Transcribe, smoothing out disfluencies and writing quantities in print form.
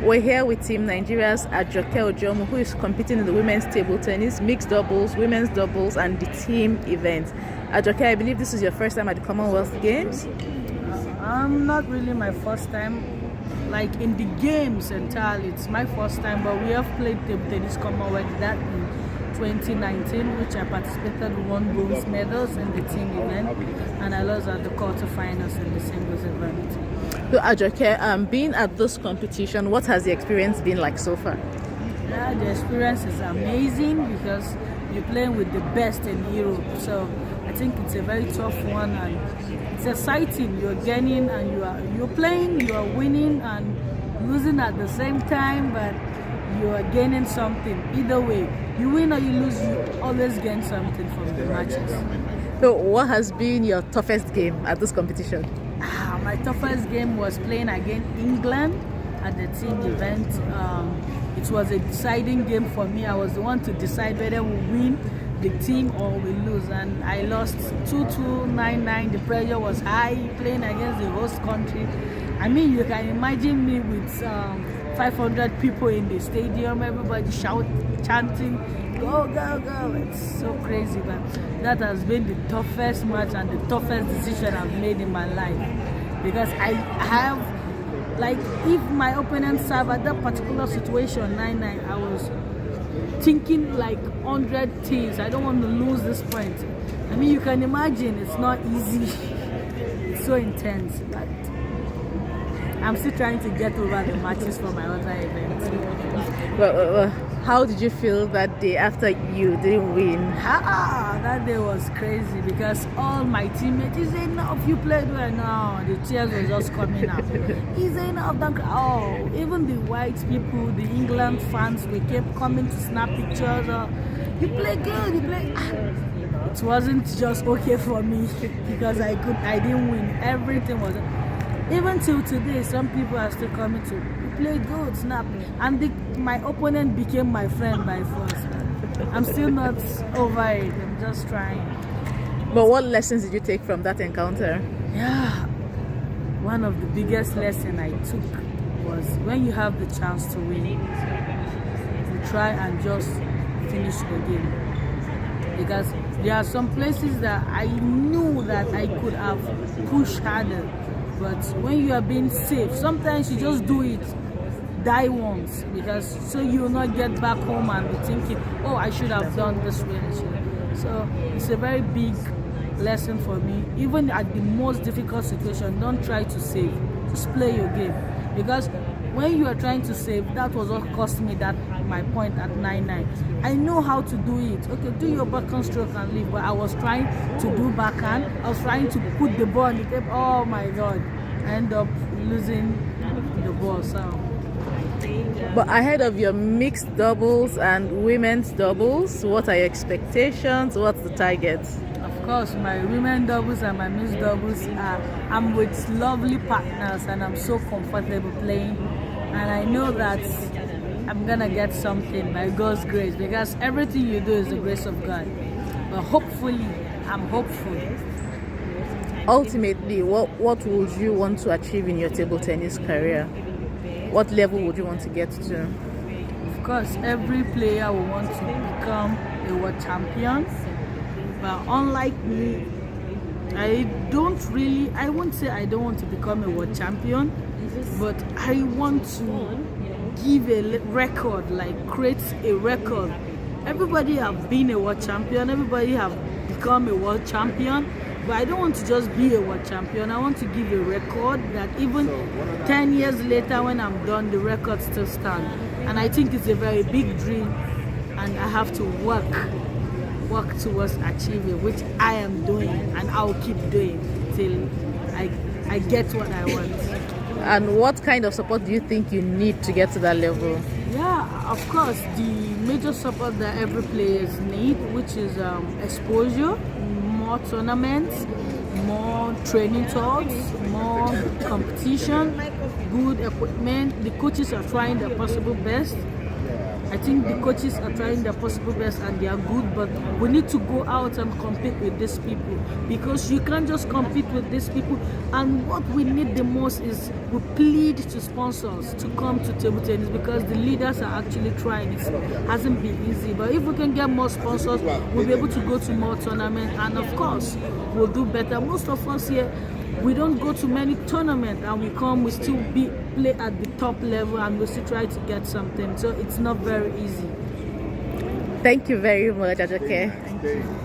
We're here with Team Nigeria's Ajoke Ojomu, who is competing in the women's table tennis, mixed doubles, women's doubles, and the team event. Ajoke, I believe this is your first time at the Commonwealth Games? Not really my first time. Like in the games entirely, it's my first time, but we have played table tennis Commonwealth that in 2019, which I participated, won bronze medals in the team event, and I lost at the quarterfinals in the singles event. So Ajoke, being at this competition, what has the experience been like so far? Yeah, the experience is amazing because you're playing with the best in Europe. So I think it's a very tough one, and it's exciting. You're gaining and you're playing, you are winning and losing at the same time, but you are gaining something. Either way, you win or you lose, you always gain something from the matches. So what has been your toughest game at this competition? My toughest game was playing against England at the team event. It was a deciding game for me. I was the one to decide whether we win the team or we lose, and I lost 2-2, 9-9. The pressure was high playing against the host country. I mean, you can imagine me with 500 people in the stadium, everybody chanting, go, go, go. It's so crazy, but that has been the toughest match and the toughest decision I've made in my life. Because I have, like, if my opponent served at that particular situation, 9-9, I was thinking like 100 things. I don't want to lose this point. I mean, you can imagine it's not easy. It's so intense, but I'm still trying to get over the matches for my other events. Well, how did you feel that day after you didn't win? That day was crazy because all my teammates, is enough, you played well now. The tears were just coming out. Is enough, even the white people, the England fans, they kept coming to snap pictures. You play good, you play. It wasn't just okay for me because I didn't win. Everything was. Even till today, some people are still coming to play good, snap. And my opponent became my friend by force. I'm still not over it. I'm just trying. But what lessons did you take from that encounter? Yeah, one of the biggest lessons I took was when you have the chance to win, you try and just finish the game. Because there are some places that I knew that I could have pushed harder. But when you are being safe, sometimes you just do it, die once, because so you will not get back home and be thinking, oh, I should have done this way. So it's a very big lesson for me. Even at the most difficult situation, don't try to save. Just play your game. Because when you are trying to save, that was what cost me my point at 9-9. I know how to do it. Okay, do your backhand stroke and leave. But I was trying to do backhand. I was trying to put the ball in the tape. Oh my God. I end up losing the ball. So. But ahead of your mixed doubles and women's doubles, what are your expectations? What's the target? Of course, my women doubles and my mixed doubles I'm with lovely partners and I'm so comfortable playing, and I know that I'm gonna get something by God's grace, because everything you do is the grace of God. But hopefully, I'm hopeful. Ultimately, what would you want to achieve in your table tennis career? What level would you want to get to? Of course, every player will want to become a world champion. But unlike me, I won't say I don't want to become a world champion, but I want to give a record, like create a record. Everybody have been a world champion, everybody have become a world champion, but I don't want to just be a world champion. I want to give a record that even 10 years later when I'm done, the record still stands. And I think it's a very big dream, and I have to work towards achieving, which I am doing, and I'll keep doing till I get what I want. And what kind of support do you think you need to get to that level? Yeah, of course, the major support that every players need, which is exposure, more tournaments, more training talks, more competition, good equipment. The coaches are trying their possible best. I think the coaches are trying their possible best and they are good, but we need to go out and compete with these people, because you can't just compete with these people. And what we need the most is we plead to sponsors to come to table tennis, because the leaders are actually trying. It hasn't been easy, but if we can get more sponsors, we'll be able to go to more tournaments, and of course we'll do better. Most of us here, we don't go to many tournaments, and we still play at the top level, and we still try to get something. So it's not very easy. Thank you very much, Ajoke. Thank you.